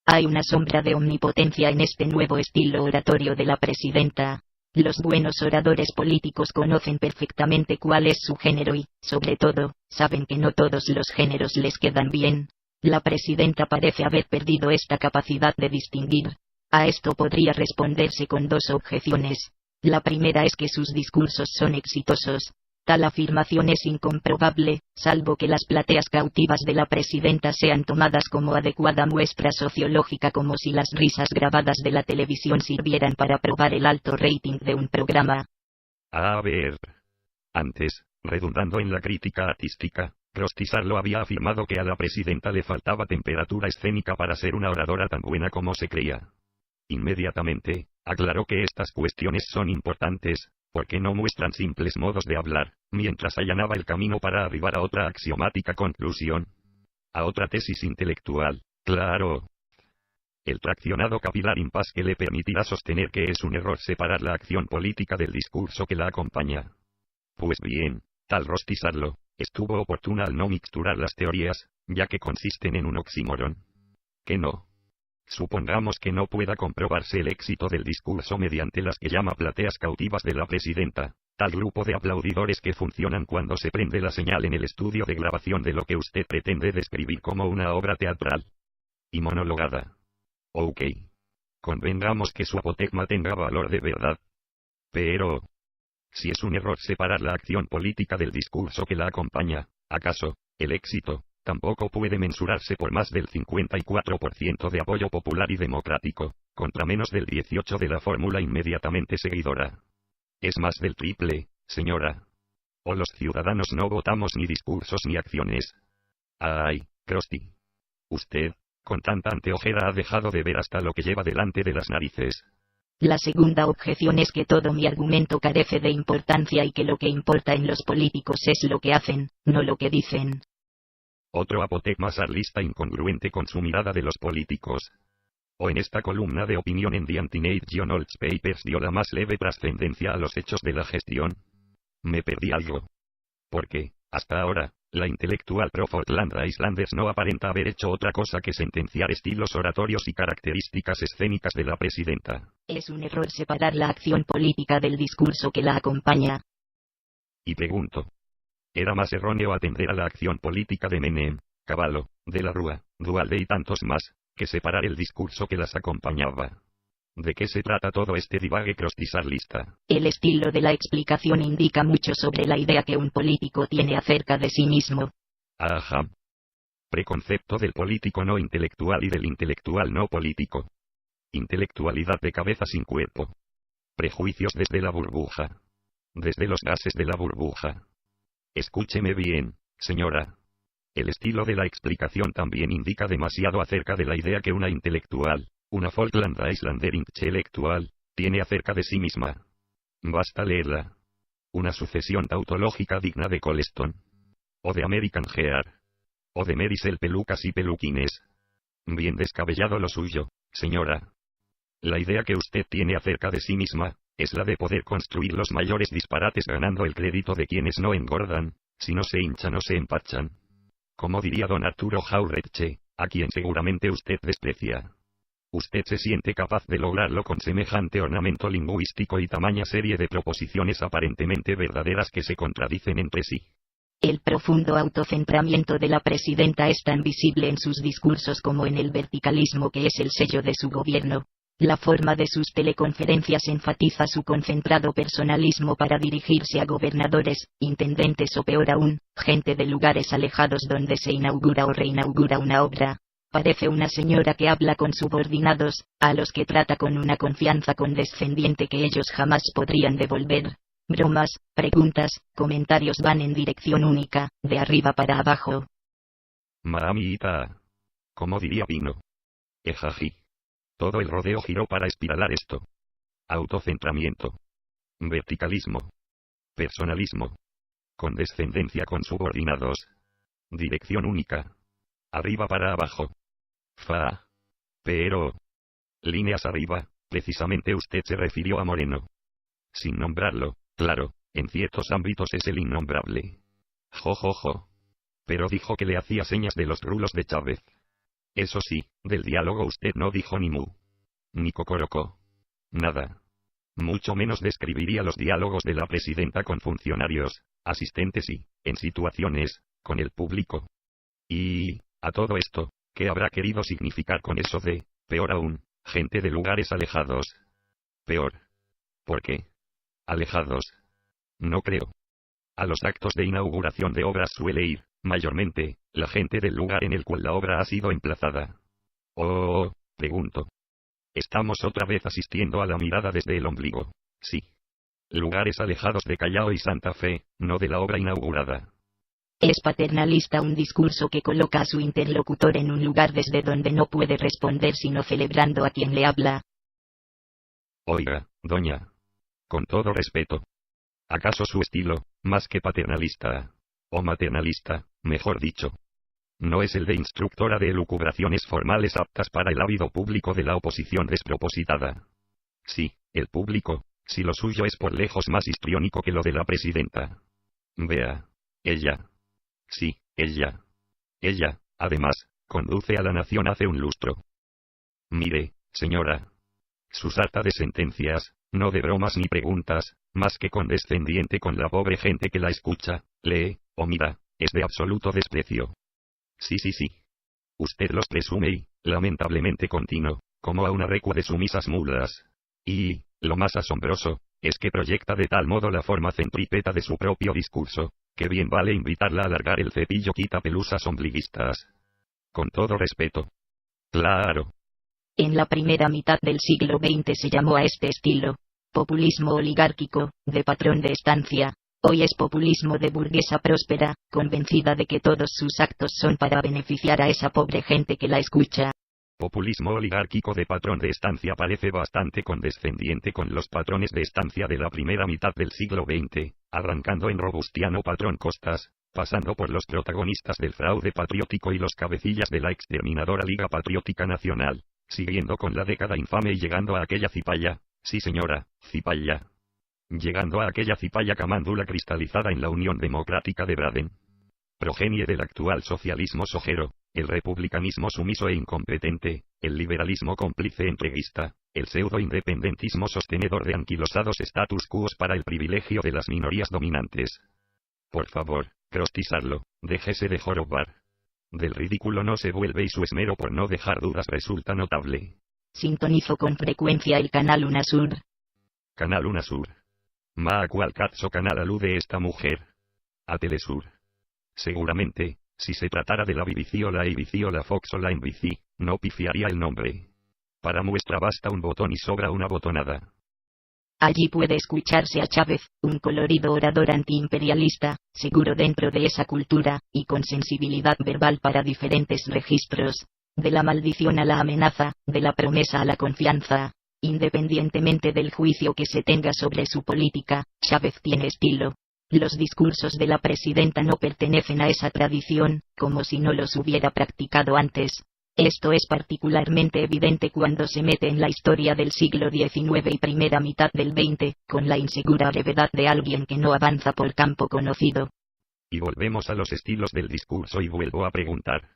Hay una sombra de omnipotencia en este nuevo estilo oratorio de la presidenta. Los buenos oradores políticos conocen perfectamente cuál es su género y, sobre todo, saben que no todos los géneros les quedan bien. La presidenta parece haber perdido esta capacidad de distinguir. A esto podría responderse con dos objeciones. La primera es que sus discursos son exitosos. Tal afirmación es incomprobable, salvo que las plateas cautivas de la presidenta sean tomadas como adecuada muestra sociológica, como si las risas grabadas de la televisión sirvieran para probar el alto rating de un programa. A ver. Antes, redundando en la crítica artística, Rostisarlo había afirmado que a la presidenta le faltaba temperatura escénica para ser una oradora tan buena como se creía. Inmediatamente, aclaró que estas cuestiones son importantes, porque no muestran simples modos de hablar, mientras allanaba el camino para arribar a otra axiomática conclusión. A otra tesis intelectual, claro. El traccionado capilar impas que le permitirá sostener que es un error separar la acción política del discurso que la acompaña. Pues bien, tal Rostisarlo, estuvo oportuna al no mixturar las teorías, ya que consisten en un oxímoron. Que no. Supongamos que no pueda comprobarse el éxito del discurso mediante las que llama plateas cautivas de la presidenta, tal grupo de aplaudidores que funcionan cuando se prende la señal en el estudio de grabación de lo que usted pretende describir como una obra teatral y monologada. Ok. Convengamos que su apotegma tenga valor de verdad. Pero, si es un error separar la acción política del discurso que la acompaña, ¿acaso el éxito tampoco puede mensurarse por más del 54% de apoyo popular y democrático, contra menos del 18% de la fórmula inmediatamente seguidora? Es más del triple, señora. O los ciudadanos no votamos ni discursos ni acciones. Ay, Krusty. Usted, con tanta anteojera, ha dejado de ver hasta lo que lleva delante de las narices. La segunda objeción es que todo mi argumento carece de importancia y que lo que importa en los políticos es lo que hacen, no lo que dicen. Otro apotegma sarlista incongruente con su mirada de los políticos. O en esta columna de opinión en The Anti-Nate Journals Papers dio la más leve trascendencia a los hechos de la gestión. Me perdí algo. Porque, hasta ahora, la intelectual pro Portland Islanders no aparenta haber hecho otra cosa que sentenciar estilos oratorios y características escénicas de la presidenta. Es un error separar la acción política del discurso que la acompaña. Y pregunto. ¿Era más erróneo atender a la acción política de Menem, Cavallo, de la Rúa, Duhalde y tantos más, que separar el discurso que las acompañaba? ¿De qué se trata todo este divague crostizarlista? El estilo de la explicación indica mucho sobre la idea que un político tiene acerca de sí mismo. Ajá. Preconcepto del político no intelectual y del intelectual no político. Intelectualidad de cabeza sin cuerpo. Prejuicios desde la burbuja. Desde los gases de la burbuja. Escúcheme bien, señora. El estilo de la explicación también indica demasiado acerca de la idea que una intelectual, una Falkland Islander intelectual, tiene acerca de sí misma. Basta leerla. Una sucesión tautológica digna de Colston. O de American Gear. O de Merisel Pelucas y Peluquines. Bien descabellado lo suyo, señora. La idea que usted tiene acerca de sí misma, es la de poder construir los mayores disparates ganando el crédito de quienes no engordan, si no se hinchan o se empachan. Como diría don Arturo Jauretche, a quien seguramente usted desprecia. Usted se siente capaz de lograrlo con semejante ornamento lingüístico y tamaña serie de proposiciones aparentemente verdaderas que se contradicen entre sí. El profundo autocentramiento de la presidenta es tan visible en sus discursos como en el verticalismo que es el sello de su gobierno. La forma de sus teleconferencias enfatiza su concentrado personalismo para dirigirse a gobernadores, intendentes o peor aún, gente de lugares alejados donde se inaugura o reinaugura una obra. Parece una señora que habla con subordinados, a los que trata con una confianza condescendiente que ellos jamás podrían devolver. Bromas, preguntas, comentarios van en dirección única, de arriba para abajo. Mamita. Como diría Pino. Ejají. Todo el rodeo giró para espiralar esto. Autocentramiento. Verticalismo. Personalismo. Condescendencia con subordinados. Dirección única. Arriba para abajo. Fa. Pero. Líneas arriba, precisamente usted se refirió a Moreno. Sin nombrarlo, claro, en ciertos ámbitos es el innombrable. Jo. Pero dijo que le hacía señas de los rulos de Chávez. Eso sí, del diálogo usted no dijo ni mu. Ni cocorocó. Nada. Mucho menos describiría los diálogos de la presidenta con funcionarios, asistentes y, en situaciones, con el público. Y, a todo esto, ¿qué habrá querido significar con eso de, peor aún, gente de lugares alejados? Peor. ¿Por qué? Alejados. No creo. A los actos de inauguración de obras suele ir, mayormente, la gente del lugar en el cual la obra ha sido emplazada. Oh, pregunto. Estamos otra vez asistiendo a la mirada desde el ombligo. Sí. Lugares alejados de Callao y Santa Fe, no de la obra inaugurada. Es paternalista un discurso que coloca a su interlocutor en un lugar desde donde no puede responder sino celebrando a quien le habla. Oiga, doña. Con todo respeto. ¿Acaso su estilo, más que paternalista, o maternalista, mejor dicho, no es el de instructora de elucubraciones formales aptas para el ávido público de la oposición despropositada? Sí, el público, si lo suyo es por lejos más histriónico que lo de la presidenta. Vea. Ella. Sí, ella. Ella, además, conduce a la nación hace un lustro. Mire, señora. Su sarta de sentencias, no de bromas ni preguntas, más que condescendiente con la pobre gente que la escucha, lee, o mira, es de absoluto desprecio. Sí. Usted los presume y, lamentablemente continuo, como a una recua de sumisas mulas. Y, lo más asombroso, es que proyecta de tal modo la forma centrípeta de su propio discurso, que bien vale invitarla a alargar el cepillo quita pelusas ombliguistas. Con todo respeto. Claro. En la primera mitad del siglo XX se llamó a este estilo populismo oligárquico, de patrón de estancia. Hoy es populismo de burguesa próspera, convencida de que todos sus actos son para beneficiar a esa pobre gente que la escucha. Populismo oligárquico de patrón de estancia parece bastante condescendiente con los patrones de estancia de la primera mitad del siglo XX, arrancando en Robustiano Patrón Costas, pasando por los protagonistas del fraude patriótico y los cabecillas de la exterminadora Liga Patriótica Nacional, siguiendo con la década infame y llegando a aquella cipaya, sí señora, cipaya. Llegando a aquella cipaya camándula cristalizada en la Unión Democrática de Braden. Progenie del actual socialismo sojero, el republicanismo sumiso e incompetente, el liberalismo cómplice entreguista, el pseudo-independentismo sostenedor de anquilosados status quos para el privilegio de las minorías dominantes. Por favor, crostizarlo, déjese de jorobar. Del ridículo no se vuelve y su esmero por no dejar dudas resulta notable. Sintonizo con frecuencia el canal UNASUR. Canal UNASUR. ¿A cuál cazzo canal alude esta mujer? A Telesur. Seguramente, si se tratara de la BBC o la ABC o la Fox o la NBC, no pifiaría el nombre. Para muestra basta un botón y sobra una botonada. Allí puede escucharse a Chávez, un colorido orador antiimperialista, seguro dentro de esa cultura, y con sensibilidad verbal para diferentes registros. De la maldición a la amenaza, de la promesa a la confianza. Independientemente del juicio que se tenga sobre su política, Chávez tiene estilo. Los discursos de la presidenta no pertenecen a esa tradición, como si no los hubiera practicado antes. Esto es particularmente evidente cuando se mete en la historia del siglo XIX y primera mitad del XX, con la insegura brevedad de alguien que no avanza por campo conocido. Y volvemos a los estilos del discurso y vuelvo a preguntar.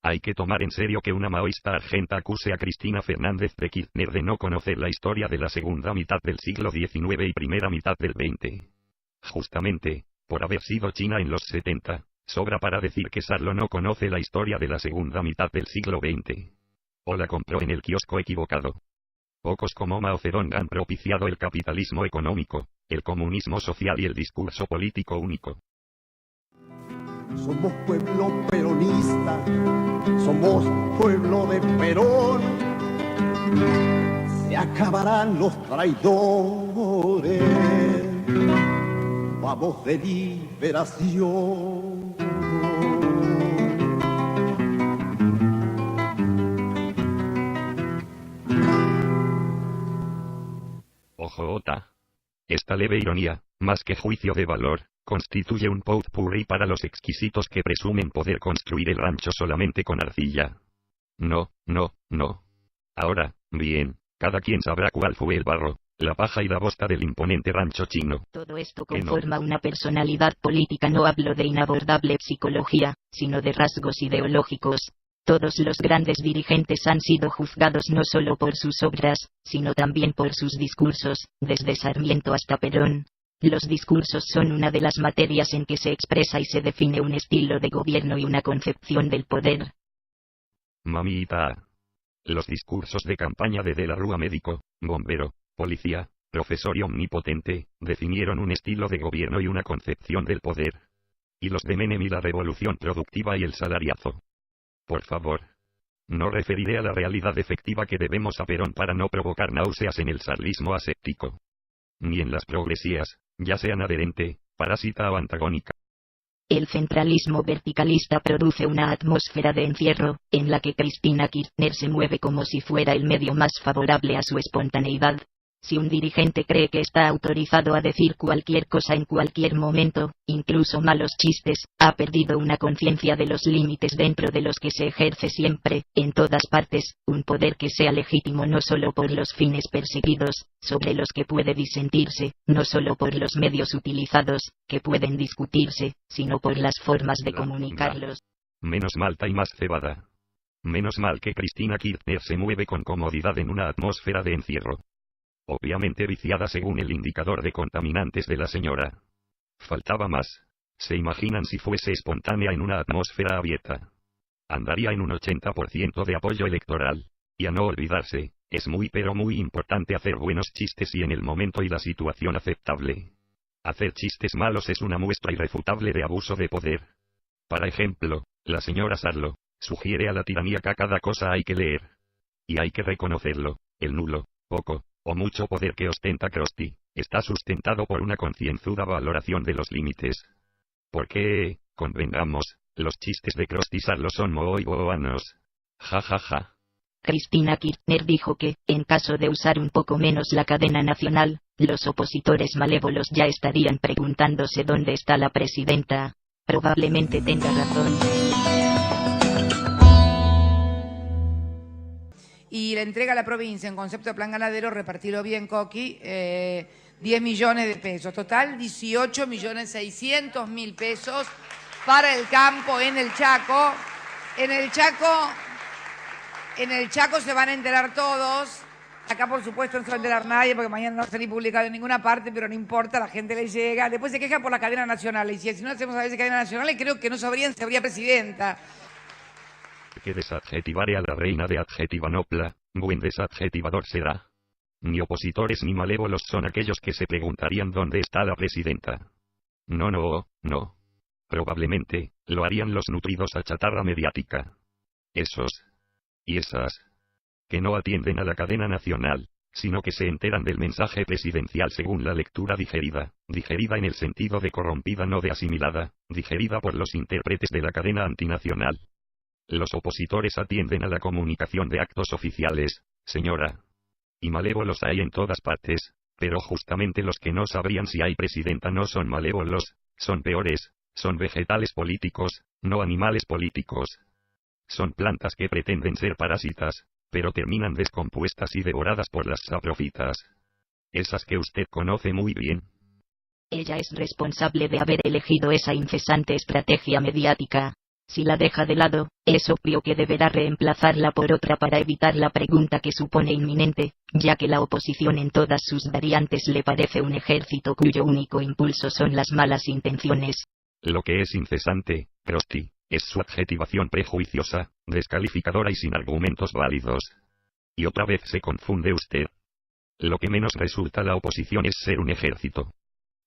Hay que tomar en serio que una maoísta argenta acuse a Cristina Fernández de Kirchner de no conocer la historia de la segunda mitad del siglo XIX y primera mitad del XX. Justamente, por haber sido China en los 70, sobra para decir que Sarlo no conoce la historia de la segunda mitad del siglo XX. O la compró en el kiosco equivocado. Pocos como Mao Zedong han propiciado el capitalismo económico, el comunismo social y el discurso político único. Somos pueblo peronista, somos pueblo de Perón. Se acabarán los traidores, vamos de liberación. Ojota. Esta leve ironía, más que juicio de valor, constituye un potpourri para los exquisitos que presumen poder construir el rancho solamente con arcilla. No. Ahora, bien, cada quien sabrá cuál fue el barro, la paja y la bosta del imponente rancho chino. Todo esto conforma una personalidad política. No hablo de inabordable psicología, sino de rasgos ideológicos. Todos los grandes dirigentes han sido juzgados no solo por sus obras, sino también por sus discursos, desde Sarmiento hasta Perón. Los discursos son una de las materias en que se expresa y se define un estilo de gobierno y una concepción del poder. Mamita. Los discursos de campaña de la Rúa médico, bombero, policía, profesor y omnipotente, definieron un estilo de gobierno y una concepción del poder. Y los de Menem y la revolución productiva y el salariazo. Por favor. No referiré a la realidad efectiva que debemos a Perón para no provocar náuseas en el sarlismo aséptico. Ni en las progresías, ya sean adherente, parásita o antagónica. El centralismo verticalista produce una atmósfera de encierro, en la que Cristina Kirchner se mueve como si fuera el medio más favorable a su espontaneidad. Si un dirigente cree que está autorizado a decir cualquier cosa en cualquier momento, incluso malos chistes, ha perdido una conciencia de los límites dentro de los que se ejerce siempre, en todas partes, un poder que sea legítimo no solo por los fines perseguidos, sobre los que puede disentirse, no solo por los medios utilizados, que pueden discutirse, sino por las formas de comunicarlos. Menos malta y más cebada. Menos mal que Cristina Kirchner se mueve con comodidad en una atmósfera de encierro. Obviamente viciada según el indicador de contaminantes de la señora. Faltaba más. ¿Se imaginan si fuese espontánea en una atmósfera abierta? Andaría en un 80% de apoyo electoral. Y a no olvidarse, es muy pero muy importante hacer buenos chistes y en el momento y la situación aceptable. Hacer chistes malos es una muestra irrefutable de abuso de poder. Para ejemplo, la señora Sarlo sugiere a la tiranía que a cada cosa hay que leer. Y hay que reconocerlo, el nulo, poco o mucho poder que ostenta Krusty, está sustentado por una concienzuda valoración de los límites. Porque, convengamos, los chistes de Krusty Sarlo son muy bobanos. Ja ja ja. Cristina Kirchner dijo que, en caso de usar un poco menos la cadena nacional, los opositores malévolos ya estarían preguntándose dónde está la presidenta. Probablemente tenga razón. Y la entrega a la provincia en concepto de plan ganadero, repartirlo bien, Coqui, 10 millones de pesos. Total, 18.600.000 pesos para el campo en el Chaco. En el Chaco se van a enterar todos. Acá, por supuesto, no se va a enterar nadie porque mañana no va a salir publicado en ninguna parte, pero no importa, la gente le llega. Después se queja por la cadena nacional. Y si no hacemos a veces cadena nacional, creo que no sabrían si habría presidenta. Que desadjetivare a la reina de Adjetivanopla, buen desadjetivador será. Ni opositores ni malévolos son aquellos que se preguntarían dónde está la presidenta. No. Probablemente, lo harían los nutridos a chatarra mediática. Esos. Y esas. Que no atienden a la cadena nacional, sino que se enteran del mensaje presidencial según la lectura digerida en el sentido de corrompida no de asimilada, digerida por los intérpretes de la cadena antinacional. Los opositores atienden a la comunicación de actos oficiales, señora. Y malévolos hay en todas partes, pero justamente los que no sabrían si hay presidenta no son malévolos, son peores, son vegetales políticos, no animales políticos. Son plantas que pretenden ser parásitas, pero terminan descompuestas y devoradas por las saprofitas. Esas que usted conoce muy bien. Ella es responsable de haber elegido esa incesante estrategia mediática. Si la deja de lado, es obvio que deberá reemplazarla por otra para evitar la pregunta que supone inminente, ya que la oposición en todas sus variantes le parece un ejército cuyo único impulso son las malas intenciones. Lo que es incesante, Krusty, es su adjetivación prejuiciosa, descalificadora y sin argumentos válidos. Y otra vez se confunde usted. Lo que menos resulta la oposición es ser un ejército.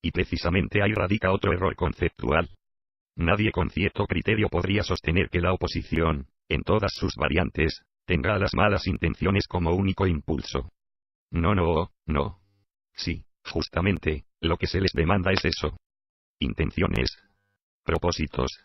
Y precisamente ahí radica otro error conceptual. Nadie con cierto criterio podría sostener que la oposición, en todas sus variantes, tenga las malas intenciones como único impulso. No. Sí, justamente, lo que se les demanda es eso. Intenciones. Propósitos.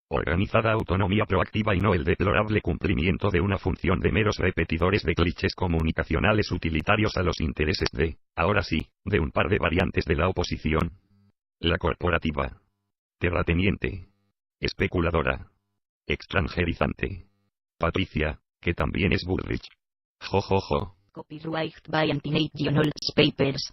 Organizada autonomía proactiva y no el deplorable cumplimiento de una función de meros repetidores de clichés comunicacionales utilitarios a los intereses de, ahora sí, de un par de variantes de la oposición. La corporativa. Terrateniente. Especuladora. Extranjerizante. Patricia, que también es Bullrich. Jo. Copyright by Anti-National Papers.